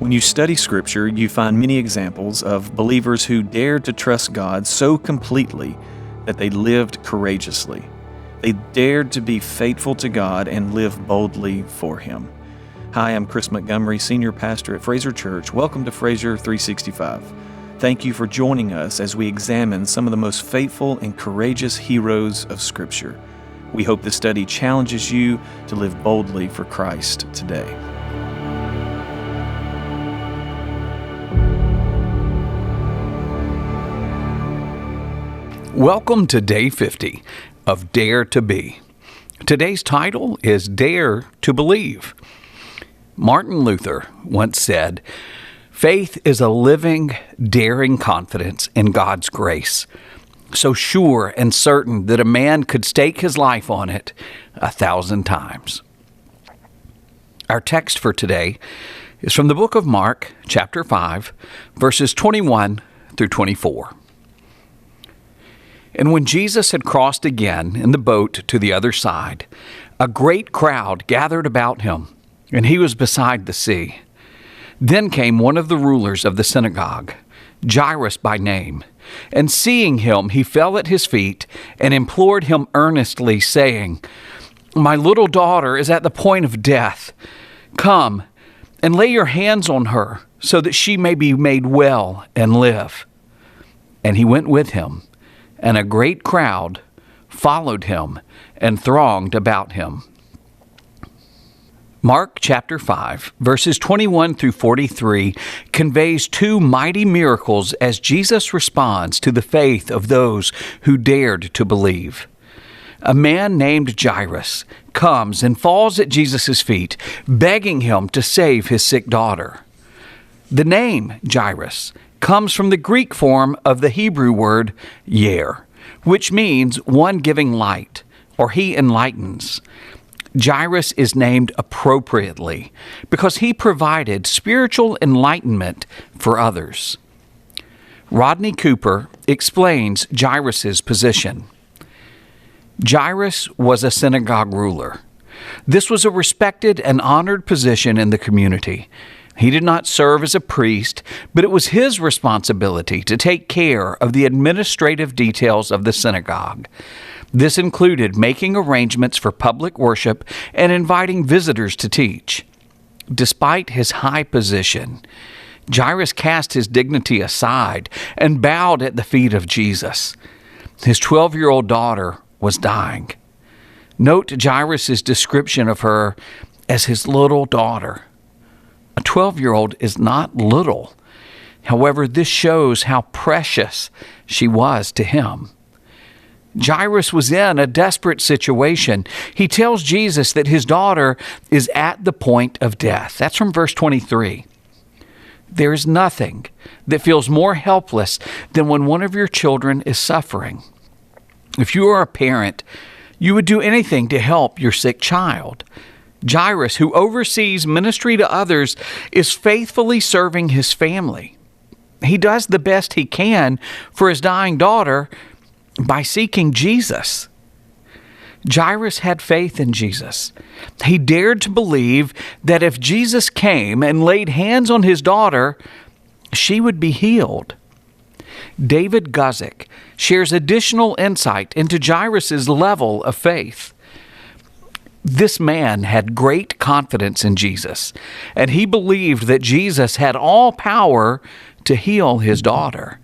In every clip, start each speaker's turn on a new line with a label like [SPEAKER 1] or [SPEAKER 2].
[SPEAKER 1] When you study Scripture, you find many examples of believers who dared to trust God so completely that they lived courageously. They dared to be faithful to God and live boldly for Him. Hi, I'm Chris Montgomery, Senior Pastor at Fraser Church. Welcome to Fraser 365. Thank you for joining us as we examine some of the most faithful and courageous heroes of Scripture. We hope this study challenges you to live boldly for Christ today.
[SPEAKER 2] Welcome to Day 50 of Dare to Be. Today's title is Dare to Believe. Martin Luther once said, "Faith is a living, daring confidence in God's grace, so sure and certain that a man could stake his life on it 1,000 times." Our text for today is from the book of Mark, chapter 5, verses 21 through 24. And when Jesus had crossed again in the boat to the other side, a great crowd gathered about him, and he was beside the sea. Then came one of the rulers of the synagogue, Jairus by name, and seeing him, he fell at his feet and implored him earnestly, saying, "My little daughter is at the point of death. Come and lay your hands on her, so that she may be made well and live." And he went with him, and a great crowd followed him and thronged about him. Mark chapter 5, verses 21 through 43 conveys two mighty miracles as Jesus responds to the faith of those who dared to believe. A man named Jairus comes and falls at Jesus' feet, begging him to save his sick daughter. The name Jairus comes from the Greek form of the Hebrew word Yair, which means one giving light, or he enlightens. Jairus is named appropriately because he provided spiritual enlightenment for others. Rodney Cooper explains Jairus' position. Jairus was a synagogue ruler. This was a respected and honored position in the community. He did not serve as a priest, but it was his responsibility to take care of the administrative details of the synagogue. This included making arrangements for public worship and inviting visitors to teach. Despite his high position, Jairus cast his dignity aside and bowed at the feet of Jesus. His 12-year-old daughter was dying. Note Jairus' description of her as his little daughter. A 12-year-old is not little. However, this shows how precious she was to him. Jairus was in a desperate situation. He tells Jesus that his daughter is at the point of death. That's from verse 23. There is nothing that feels more helpless than when one of your children is suffering. If you are a parent, you would do anything to help your sick child. Jairus, who oversees ministry to others, is faithfully serving his family. He does the best he can for his dying daughter by seeking Jesus. Jairus had faith in Jesus. He dared to believe that if Jesus came and laid hands on his daughter, she would be healed. David Guzik shares additional insight into Jairus' level of faith. This man had great confidence in Jesus, and he believed that Jesus had all power to heal his daughter.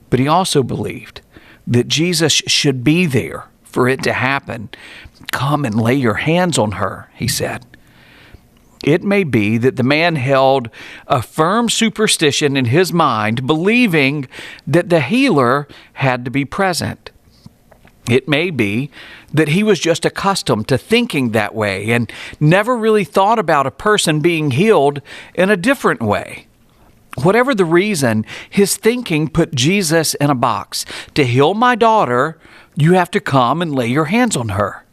[SPEAKER 2] But he also believed that Jesus should be there for it to happen. "Come and lay your hands on her," he said. It may be that the man held a firm superstition in his mind, believing that the healer had to be present. It may be that he was just accustomed to thinking that way and never really thought about a person being healed in a different way. Whatever the reason, his thinking put Jesus in a box. To heal my daughter, you have to come and lay your hands on her.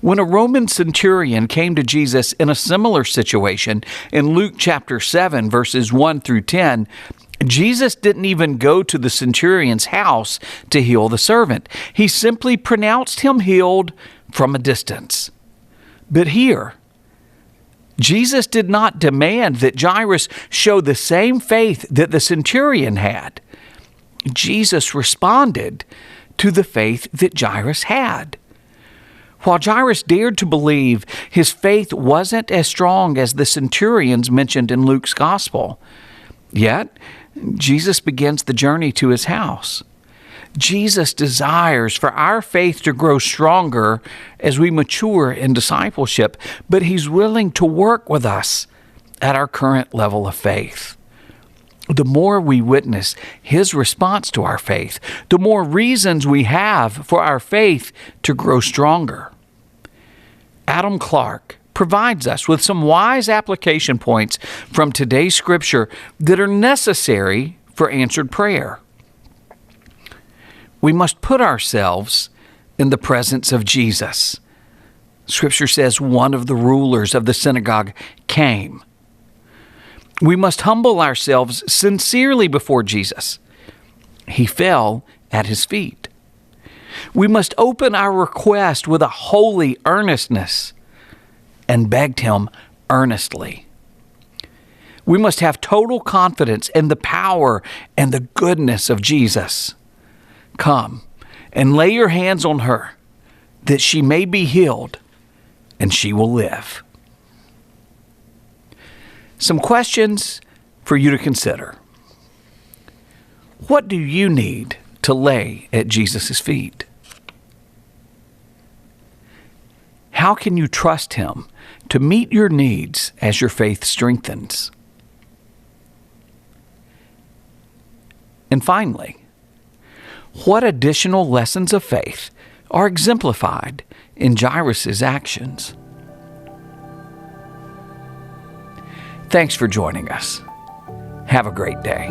[SPEAKER 2] When a Roman centurion came to Jesus in a similar situation in Luke chapter 7, verses 1 through 10, Jesus didn't even go to the centurion's house to heal the servant. He simply pronounced him healed from a distance. But here, Jesus did not demand that Jairus show the same faith that the centurion had. Jesus responded to the faith that Jairus had. While Jairus dared to believe, his faith wasn't as strong as the centurion's mentioned in Luke's gospel. Yet, Jesus begins the journey to his house. Jesus desires for our faith to grow stronger as we mature in discipleship, but he's willing to work with us at our current level of faith. The more we witness his response to our faith, the more reasons we have for our faith to grow stronger. Adam Clark provides us with some wise application points from today's scripture that are necessary for answered prayer. We must put ourselves in the presence of Jesus. Scripture says one of the rulers of the synagogue came. We must humble ourselves sincerely before Jesus. He fell at his feet. We must open our request with a holy earnestness and begged him earnestly. We must have total confidence in the power and the goodness of Jesus. Come and lay your hands on her, that she may be healed, and she will live. Some questions for you to consider. What do you need to lay at Jesus' feet? How can you trust him to meet your needs as your faith strengthens? And finally, what additional lessons of faith are exemplified in Jairus' actions? Thanks for joining us. Have a great day.